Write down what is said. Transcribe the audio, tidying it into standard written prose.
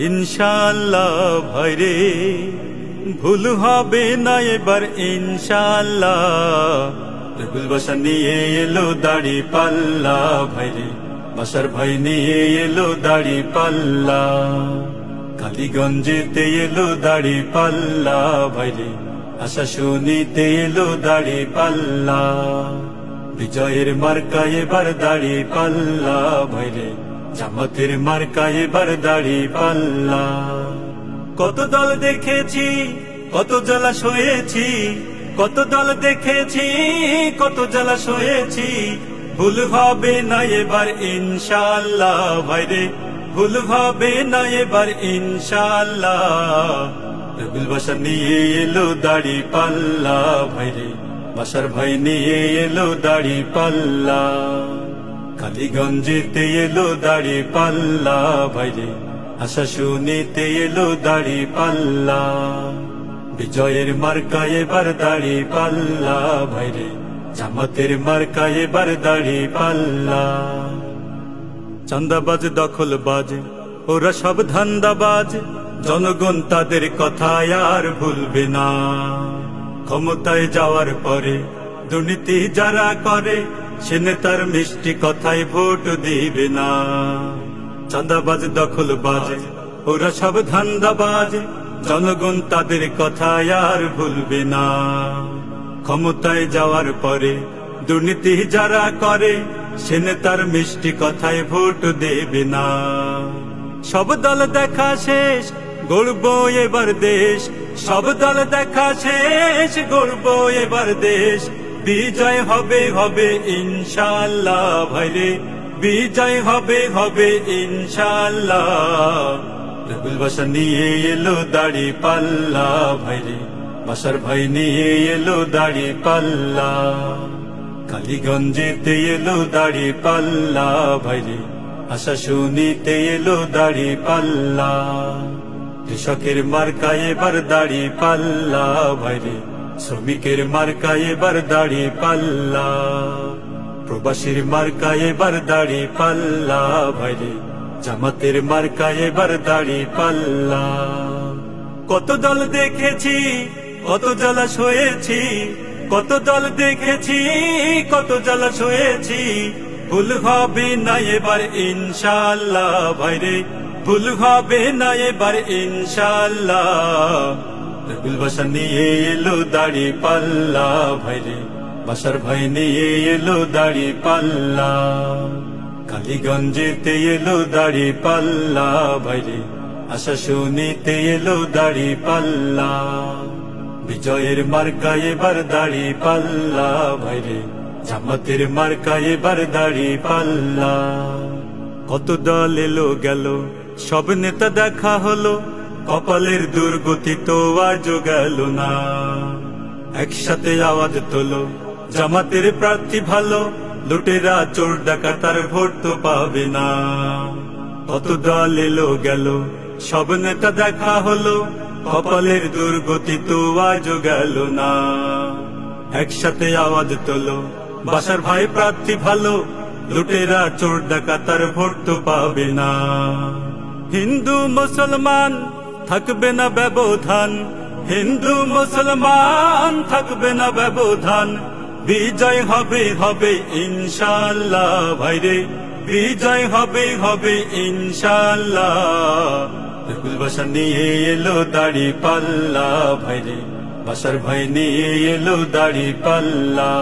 ইনশাআল্লাহ ভাইরে ভুল হবে না এবার ইনশাআল্লাহ। রবিউল বাশার নিয়ে এলো দাড়ি পাল্লা ভাইরে, বাশার ভাই নিয়ে এলো দাড়ি পাল্লা। কালীগঞ্জেতে এলো দাড়ি পাল্লা ভাইরে, আশা শুনিতে এলো দাড়ি পাল্লা। বিজয়ের মার্কা এবার দাড়ি পাল্লা ভাইরে, জামাতের মার্কা এবার দাড়ি পাল্লা। কত দল দেখেছি, কত জলাশ হয়েছি, কত দল দেখেছি, কত জলাশ হয়েছি। ভুল হবে না এবার ইনশাআল্লাহ ভাইরে, ভুল হবে না এবার ইনশাআল্লাহ। রবিউল বাশার নিয়ে এলো দাড়ি পাল্লা ভাইরে, বাশার ভাই নিয়ে এলো দাড়ি পাল্লা। কালীগঞ্জেতে এলো দাড়ি পাল্লা ভাইরে, আশা শুনিতে এলো দাড়ি পাল্লা। বিজয়ের মার্কা এবার দাড়ি পাল্লা ভাইরে, জামাতের মার্কা এবার দাড়ি পাল্লা। চাঁদাবাজ দখলবাজ ওরা সব ধান্দাবাজ, জনগণ তাদের কথা আর ভুলবে না। ক্ষমতায় যাওয়ার পরে দুর্নীতি যারা করে, সে নেতার মিষ্টি কথায় ভোট দিবে না। চাঁদাবাজ দখলবাজ ওরা সব ধান্দাবাজ, জনগণ তাদের কথা আর ভুলবে না। ক্ষমতায় যাওয়ার পরে দুর্নীতি যারা করে, সে নেতার মিষ্টি কথায় ভোট দেবে না। সব দল দেখা শেষ, গড়ব এবার দেশ। সব দল দেখা শেষ, গড়ব এবার দেশ। বিজয় হবে হবে ইনশাআল্লাহ ভাইরে, বিজয় হবে হবে ইনশাআল্লাহ। রবিউল বাশার নিয়ে এলো দাড়ি পাল্লা ভাইরে, বাশার ভাই নিয়ে এলো দাড়ি পাল্লা। কালীগঞ্জেতে এলো দাড়ি পাল্লা ভাইরে, আশা শুনিতে এলো দাড়ি পাল্লা। কৃষকের মার্কা এবার দাড়ি পাল্লা ভাইরে, শ্রমিকের মার্কা এবার দাড়ি পাল্লা। প্রবাসীর মার্কা এবার দাড়ি পাল্লা ভাইরে, জামাতের মার্কা এবার দাড়ি পাল্লা। কত দল দেখেছি, কত জলাশ হয়েছি, কত দল দেখেছি, কত জলাশ হয়েছি। ভুল হবে না এবার ইনশাআল্লাহ ভাইরে, ভুল হবে না এবার ইনশাআল্লাহ। রবিউল বাশার নিয়ে এলো দাড়ি পাল্লা ভাইরে, বাশার ভাই নিয়ে এলো দাড়ি পাল্লা। কালীগঞ্জেতে এলো দাড়ি পাল্লা ভাইরে, আশা শুনিতে এলো দাড়ি পাল্লা। বিজয়ের মার্কা এবার দাড়ি পাল্লা ভাইরে, জামাতের মার্কা এবার দাড়ি পাল্লা। কত দল এলো গেল, সব নেতা দেখা হলো, কপালের দুর্গতি তো আজও গেল না। একসাথে আওয়াজ তোলো, জামাতের প্রার্থী ভালো, লুটেরা চোর ডাকাতার ভোট তো পাবে না। কত দল এলো গেল, সব নেতা দেখা হলো, কপালের দুর্গতি তো আজও গেল না। একসাথে আওয়াজ তোলো, বাশার ভাই প্রার্থী ভালো, লুটেরা চোর ডাকাতার ভোট তো পাবে না। হিন্দু মুসলমান থাকবে না ব্যবধান, হিন্দু মুসলমান থাকবে না ব্যবধান। বিজয় হবে হবে ইনশাআল্লাহ ভাইরে, বিজয় হবে হবে ইনশাআল্লাহ। রবিউল বাশার নিয়ে এলো দাড়ি পাল্লা ভাইরে, বাশার ভাই নিয়ে এলো দাড়ি পাল্লা।